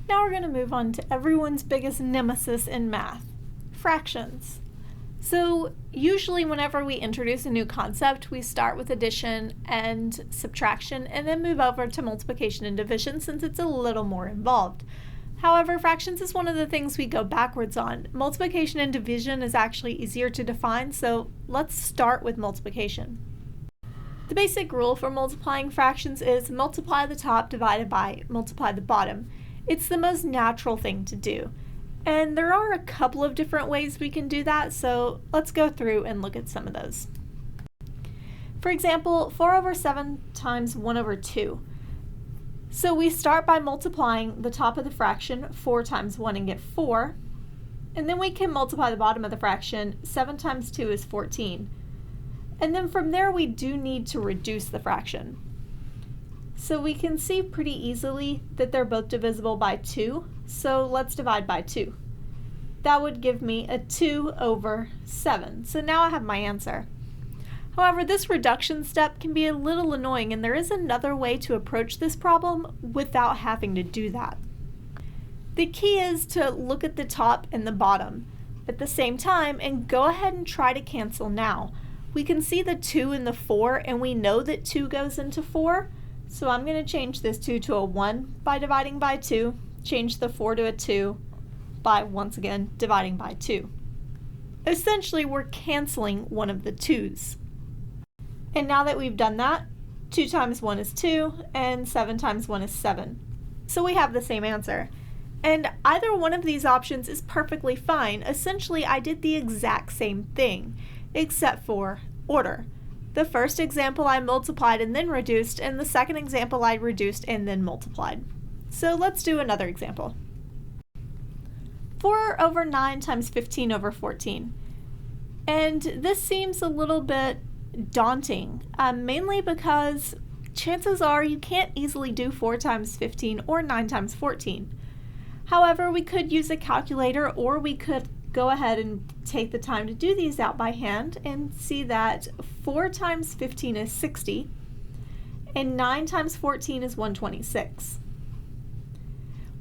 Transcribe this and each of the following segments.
Now we're going to move on to everyone's biggest nemesis in math, fractions. So usually whenever we introduce a new concept, we start with addition and subtraction and then move over to multiplication and division since it's a little more involved. However, fractions is one of the things we go backwards on. Multiplication and division is actually easier to define, so let's start with multiplication. The basic rule for multiplying fractions is multiply the top divided by multiply the bottom. It's the most natural thing to do. And there are a couple of different ways we can do that, so let's go through and look at some of those. For example, 4 over 7 times 1 over 2. So we start by multiplying the top of the fraction, 4 times 1, and get 4. And then we can multiply the bottom of the fraction, 7 times 2 is 14. And then from there we do need to reduce the fraction. So we can see pretty easily that they're both divisible by 2, so let's divide by 2. That would give me a 2 over 7. So now I have my answer. However, this reduction step can be a little annoying, and there is another way to approach this problem without having to do that. The key is to look at the top and the bottom at the same time and go ahead and try to cancel now. We can see the 2 and the 4, and we know that 2 goes into 4, so I'm going to change this 2 to a 1 by dividing by 2, change the 4 to a 2 by, once again, dividing by 2. Essentially, we're canceling one of the 2's. And now that we've done that, 2 times 1 is 2, and 7 times 1 is 7. So we have the same answer. And either one of these options is perfectly fine. Essentially, I did the exact same thing, except for order. The first example I multiplied and then reduced, and the second example I reduced and then multiplied. So let's do another example. 4 over 9 times 15 over 14. And this seems a little bit daunting, mainly because chances are you can't easily do 4 times 15 or 9 times 14. However, we could use a calculator, or we could go ahead and take the time to do these out by hand and see that 4 times 15 is 60 and 9 times 14 is 126.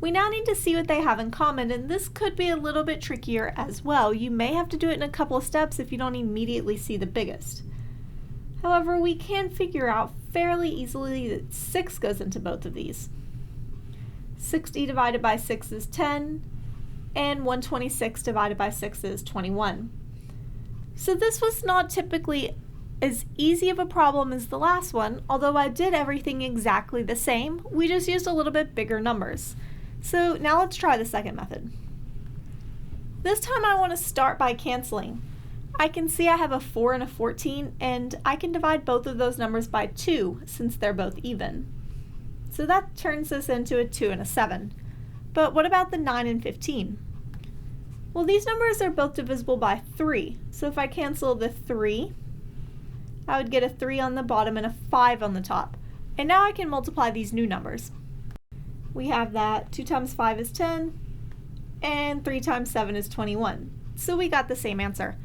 We now need to see what they have in common, and this could be a little bit trickier as well. You may have to do it in a couple of steps if you don't immediately see the biggest. However, we can figure out fairly easily that 6 goes into both of these. 60 divided by 6 is 10, and 126 divided by 6 is 21. So this was not typically as easy of a problem as the last one, although I did everything exactly the same. We just used a little bit bigger numbers. So now let's try the second method. This time I want to start by canceling. I can see I have a 4 and a 14, and I can divide both of those numbers by 2 since they're both even. So that turns this into a 2 and a 7. But what about the 9 and 15? Well, these numbers are both divisible by 3, so if I cancel the 3, I would get a 3 on the bottom and a 5 on the top. And now I can multiply these new numbers. We have that 2 times 5 is 10, and 3 times 7 is 21. So we got the same answer.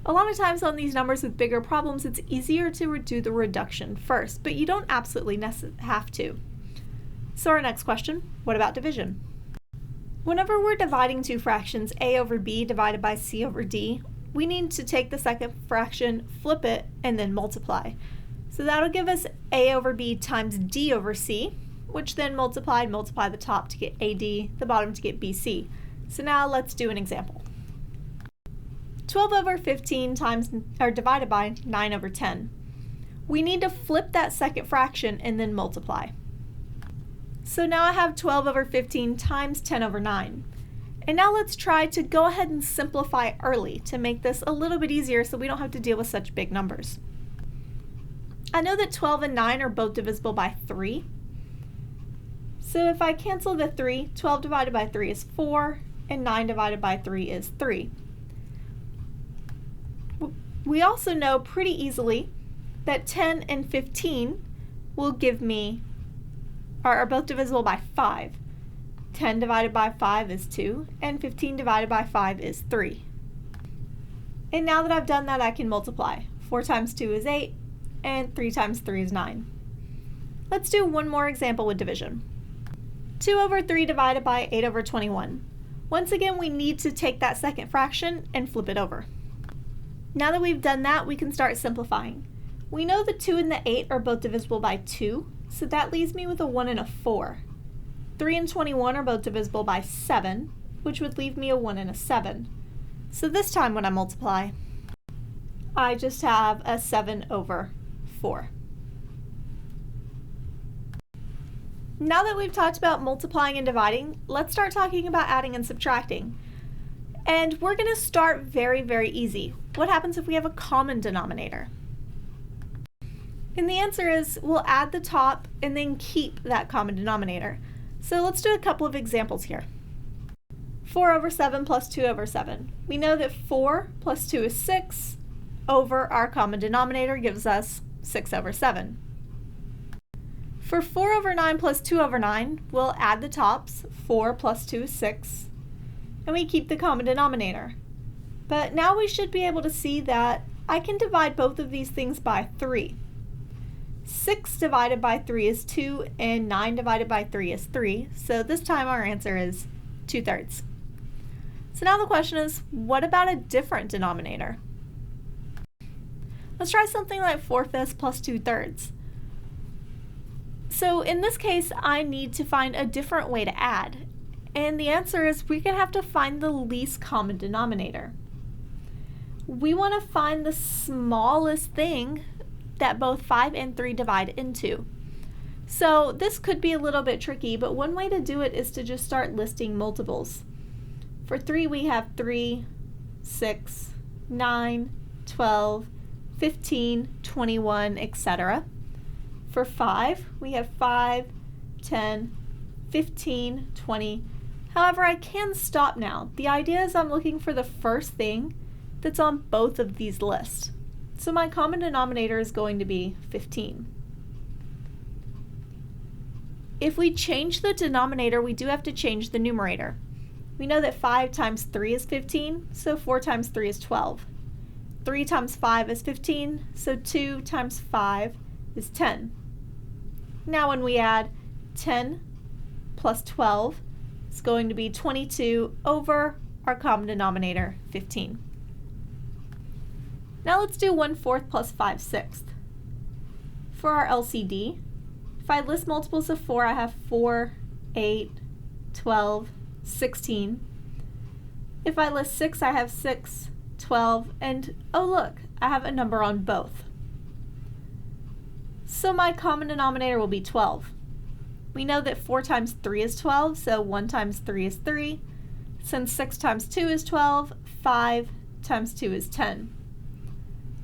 A lot of times on these numbers with bigger problems, it's easier to do the reduction first, but you don't absolutely have to. So our next question, what about division? Whenever we're dividing two fractions, a over b divided by c over d, we need to take the second fraction, flip it, and then multiply. So that'll give us a over b times d over c, which then multiply the top to get AD, the bottom to get BC. So now let's do an example. 12 over 15 divided by 9 over 10. We need to flip that second fraction and then multiply. So now I have 12 over 15 times 10 over 9. And now let's try to go ahead and simplify early to make this a little bit easier so we don't have to deal with such big numbers. I know that 12 and 9 are both divisible by 3. So if I cancel the 3, 12 divided by 3 is 4, and 9 divided by 3 is 3. We also know pretty easily that 10 and 15 will give me, are both divisible by 5. 10 divided by 5 is 2, and 15 divided by 5 is 3. And now that I've done that, I can multiply. 4 times 2 is 8, and 3 times 3 is 9. Let's do one more example with division. 2 over 3 divided by 8 over 21. Once again, we need to take that second fraction and flip it over. Now that we've done that, we can start simplifying. We know the 2 and the 8 are both divisible by 2, so that leaves me with a 1 and a 4. 3 and 21 are both divisible by 7, which would leave me a 1 and a 7. So this time when I multiply, I just have a 7 over 4. Now that we've talked about multiplying and dividing, let's start talking about adding and subtracting. And we're going to start very, very easy. What happens if we have a common denominator? And the answer is we'll add the top and then keep that common denominator. So let's do a couple of examples here. 4 over 7 plus 2 over 7. We know that 4 plus 2 is 6 over our common denominator gives us 6 over 7. For 4 over 9 plus 2 over 9, we'll add the tops. 4 plus 2 is 6. And we keep the common denominator. But now we should be able to see that I can divide both of these things by 3. 6 divided by 3 is 2, and 9 divided by 3 is 3. So this time our answer is 2/3. So now the question is, what about a different denominator? Let's try something like 4/5 plus 2/3. So in this case, I need to find a different way to add. And the answer is we're going to have to find the least common denominator. We want to find the smallest thing that both 5 and 3 divide into. So this could be a little bit tricky, but one way to do it is to just start listing multiples. For 3, we have 3, 6, 9, 12, 15, 21, etc. For 5, we have 5, 10, 15, 20. However, I can stop now. The idea is I'm looking for the first thing that's on both of these lists. So my common denominator is going to be 15. If we change the denominator, we do have to change the numerator. We know that 5 times 3 is 15, so 4 times 3 is 12. 3 times 5 is 15, so 2 times 5 is 10. Now when we add 10 plus 12, it's going to be 22 over our common denominator, 15. Now let's do 1/4 plus 5/6. For our LCD, if I list multiples of 4, I have 4, 8, 12, 16. If I list 6, I have 6, 12, and oh look, I have a number on both. So my common denominator will be 12. We know that 4 times 3 is 12, so 1 times 3 is 3. Since 6 times 2 is 12, 5 times 2 is 10.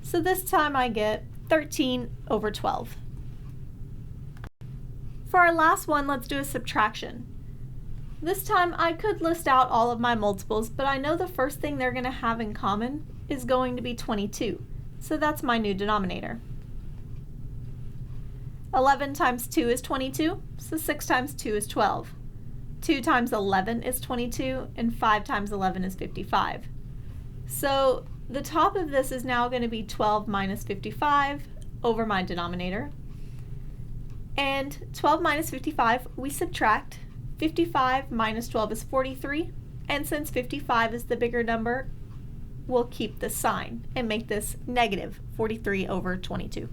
So this time I get 13 over 12. For our last one, let's do a subtraction. This time I could list out all of my multiples, but I know the first thing they're going to have in common is going to be 22. So that's my new denominator. 11 times 2 is 22, so 6 times 2 is 12. 2 times 11 is 22, and 5 times 11 is 55. So the top of this is now going to be 12 minus 55 over my denominator. And 12 minus 55, we subtract. 55 minus 12 is 43, and since 55 is the bigger number, we'll keep the sign and make this negative 43 over 22.